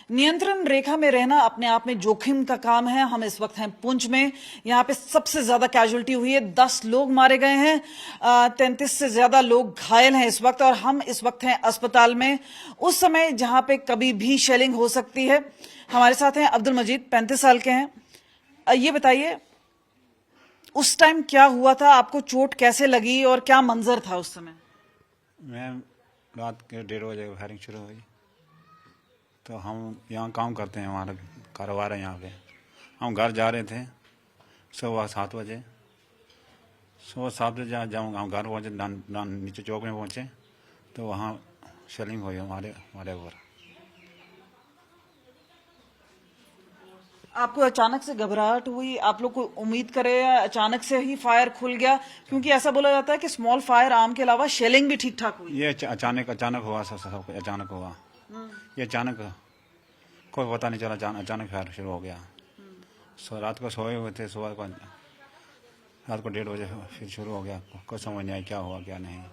नियंत्रण रेखा में रहना अपने आप में जोखिम का काम है। हम इस वक्त हैं पुंछ में। यहाँ पे सबसे ज्यादा कैजुअलिटी हुई है, 10 लोग मारे गए हैं, 33 से ज्यादा लोग घायल हैं इस वक्त, और हम इस वक्त हैं अस्पताल में, उस समय जहां पे कभी भी शेलिंग हो सकती है। हमारे साथ हैं अब्दुल मजीद, 35 साल के हैं। ये बताइए उस टाइम क्या हुआ था, आपको चोट कैसे लगी और क्या मंजर था उस समय? मैं रात के 1:30 बजे फायरिंग शुरू हुई, तो हम यहाँ काम करते हैं, हमारा कारोबार है यहाँ पे। हम घर जा रहे थे सुबह 7 बजे। जब हम घर पहुँचे, नीचे चौक में पहुँचे, तो वहाँ शेलिंग हुई हमारे ऊपर। आपको अचानक से घबराहट हुई? आप लोग को उम्मीद करे या अचानक से ही फायर खुल गया? क्योंकि ऐसा बोला जाता है कि स्मॉल फायर आर्म के अलावा शेलिंग भी ठीक ठाक हुई। ये अचानक हुआ, सब कुछ अचानक हुआ। ये अचानक, कोई पता नहीं चला, अचानक फायर शुरू हो गया। रात को सोए हुए थे, सुबह को रात को 1:30 बजे फिर शुरू हो गया। कुछ समझ नहीं आया क्या हुआ क्या नहीं।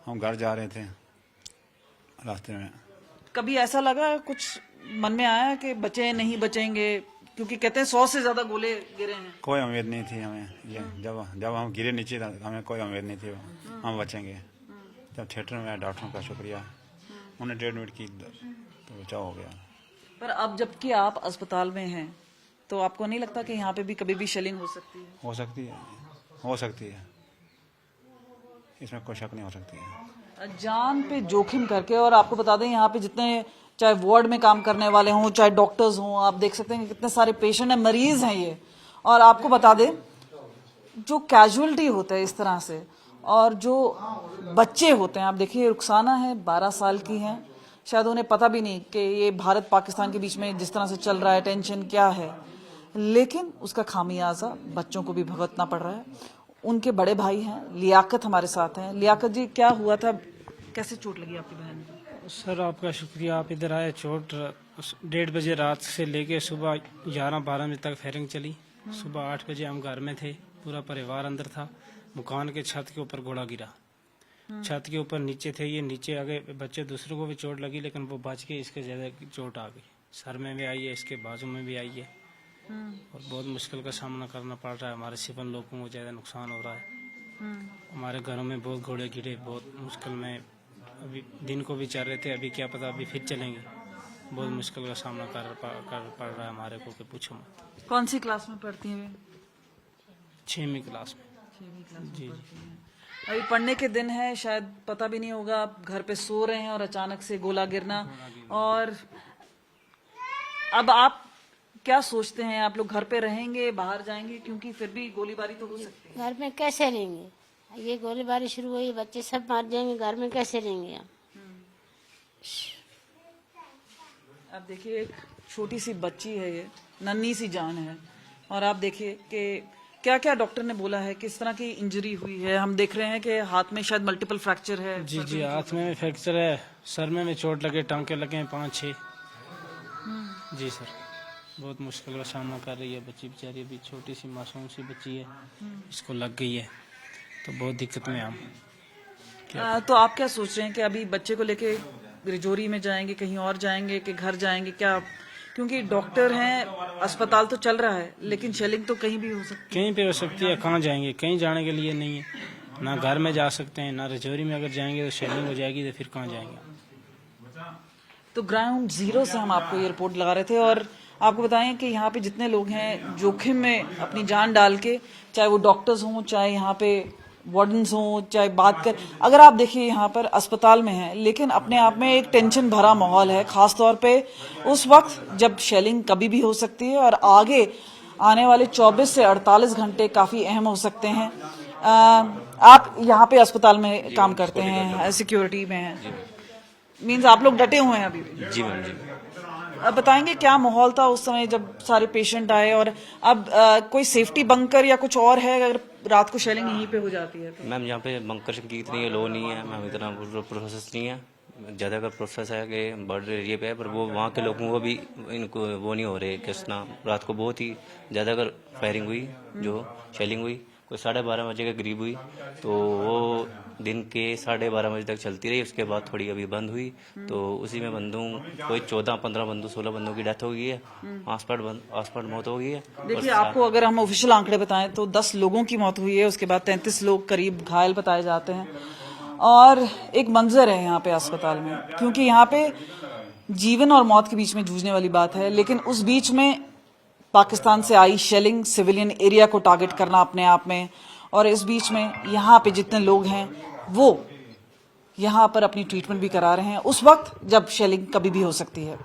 हम घर जा रहे थे, रास्ते में कभी ऐसा लगा, कुछ मन में आया कि बचे नहीं बचेंगे? क्योंकि कहते हैं 100 से ज्यादा गोले गिरे हैं। कोई उम्मीद नहीं थी हमें। ये जब हम गिरे नीचे, हमें कोई उम्मीद नहीं थी हम बचेंगे। जब थिएटर में आया, डॉक्टरों का शुक्रिया, उन्हें 1.5 मिनट की तो बचाव हो गया। पर अब जबकि आप अस्पताल में हैं, तो आपको नहीं लगता कि यहाँ पे भी कभी भी शेलिंग हो सकती है? हो सकती है, इसमें कोई शक नहीं, हो सकती है। जान पे जोखिम करके। और आपको बता दें, यहाँ पे जितने चाहे वार्ड में काम करने वाले हों, चाहे डॉक्टर्स हों, आप देख सकते हैं कि कितने सारे पेशेंट हैं, मरीज हैं ये। और आपको बता दें, जो कैजुअलिटी होता है इस तरह से, और जो बच्चे होते हैं, आप देखिए रुखसाना है, 12 साल की हैं, शायद उन्हें पता भी नहीं कि ये भारत पाकिस्तान के बीच में जिस तरह से चल रहा है, टेंशन क्या है, लेकिन उसका खामियाजा बच्चों को भी भुगतना पड़ रहा है। उनके बड़े भाई हैं, लियाकत हमारे साथ हैं। लियाकत जी, क्या हुआ था, कैसे चोट लगी आपकी बहन को? सर आपका शुक्रिया, आप इधर आए। चोट 1:30 बजे रात से लेके सुबह 11-12 बजे तक फायरिंग चली। सुबह 8 बजे हम घर में थे, पूरा परिवार अंदर था। मकान के छत के ऊपर गोला गिरा, छत के ऊपर नीचे थे ये, नीचे आ गए बच्चे। दूसरों को भी चोट लगी, लेकिन वो बच के, इसके ज्यादा चोट आ गई। सर में भी आई है, इसके बाजू में भी आई है, और बहुत मुश्किल का सामना करना पड़ रहा है। हमारे 56 लोगों को ज्यादा नुकसान हो रहा है। हमारे घरों में बहुत घोड़े गिरे, बहुत मुश्किल में अभी दिन को भी चल रहे थे, अभी क्या पता अभी फिर चलेंगे। बहुत मुश्किल का सामना कर पड़ रहा है हमारे को, कि पूछो मत। कौन सी क्लास में पढ़ती हैं? 6वीं क्लास में। 6वीं क्लास में जी पढ़ती हैं। अभी पढ़ने के दिन है, शायद पता भी नहीं होगा, आप घर पे सो रहे हैं और अचानक से गोला गिरना। और अब आप क्या सोचते हैं, आप लोग घर पे रहेंगे, बाहर जाएंगे? क्योंकि फिर भी गोलीबारी तो हो सकती है। घर में कैसे रहेंगे? ये गोलीबारी शुरू हुई, बच्चे सब मार जाएंगे, घर में कैसे रहेंगे हम? आप देखिए, एक छोटी सी बच्ची है, ये नन्ही सी जान है, और आप देखिए कि क्या क्या डॉक्टर ने बोला है, किस तरह की इंजरी हुई है। हम देख रहे हैं कि हाथ में शायद मल्टीपल फ्रैक्चर है। जी, हाथ में फ्रैक्चर है, सर में भी चोट लगे, टांके लगे हैं 5-6। जी सर, बहुत मुश्किल का सामना कर रही है बच्ची बेचारी। अभी छोटी सी मासूम सी बच्ची है, इसको लग गई है, तो बहुत दिक्कत में हम। तो आप क्या सोच रहे हैं कि अभी बच्चे को लेके रिजौरी में जाएंगे, कहीं और जाएंगे, कि घर जाएंगे क्या? क्योंकि डॉक्टर हैं, अस्पताल तो चल रहा है, लेकिन शेलिंग तो कहीं भी हो सकती है। कहीं पे हो सकती है, कहाँ जाएंगे? कहीं जाने के लिए नहीं है, ना घर में जा सकते हैं, ना रिजौरी में अगर जाएंगे तो शेलिंग हो जाएगी, तो फिर कहाँ जाएंगे? तो ग्राउंड जीरो से हम आपको ये रिपोर्ट लगा रहे थे, और आपको बताएं कि यहाँ पे जितने लोग हैं जोखिम में अपनी जान डाल के, चाहे वो डॉक्टर्स हों, चाहे यहाँ पे वार्डन्स हों, चाहे बात कर, अगर आप देखिए यहाँ पर अस्पताल में है, लेकिन अपने आप में एक टेंशन भरा माहौल है, खास तौर पे उस वक्त जब शेलिंग कभी भी हो सकती है, और आगे आने वाले 24 से 48 घंटे काफी अहम हो सकते हैं। आप यहाँ पे अस्पताल में काम करते हैं, सिक्योरिटी में हैं, मीन्स आप लोग डटे हुए हैं अभी? जी मैम, जी। अब बताएंगे क्या माहौल था उस समय जब सारे पेशेंट आए, और अब कोई सेफ्टी बंकर या कुछ और है अगर रात को शेलिंग यहीं पे हो जाती है तो? मैम यहाँ पे बंकर की इतनी लो नहीं है मैम, इतना प्रोसेस नहीं है। ज़्यादातर प्रोसेस है कि बॉर्डर एरिया पे है, पर वो वहाँ के लोगों को भी इनको वो नहीं हो रहे। किस ना रात को बहुत ही ज़्यादातर फायरिंग हुई, जो शेलिंग हुई, कोई 12:30 बजे के करीब हुई। तो वो दिन के 12:30 बजे तक चलती रही। उसके बाद थोड़ी अभी बंद हुई, तो उसी में बंदों कोई 14-15 बंदों 16 बंदों की डेथ हो गई है, आसपास मौत हो गई है। देखिए, आपको अगर हम ऑफिशियल आंकड़े बताएं तो 10 लोगों की मौत हुई है, उसके बाद 33 लोग करीब घायल बताए जाते हैं। और एक मंजर है यहाँ पे अस्पताल में, क्योंकि यहाँ पे जीवन और मौत के बीच में जूझने वाली बात है, लेकिन उस बीच में पाकिस्तान से आई शेलिंग, सिविलियन एरिया को टारगेट करना अपने आप में, और इस बीच में यहाँ पे जितने लोग हैं वो यहाँ पर अपनी ट्रीटमेंट भी करा रहे हैं उस वक्त जब शेलिंग कभी भी हो सकती है।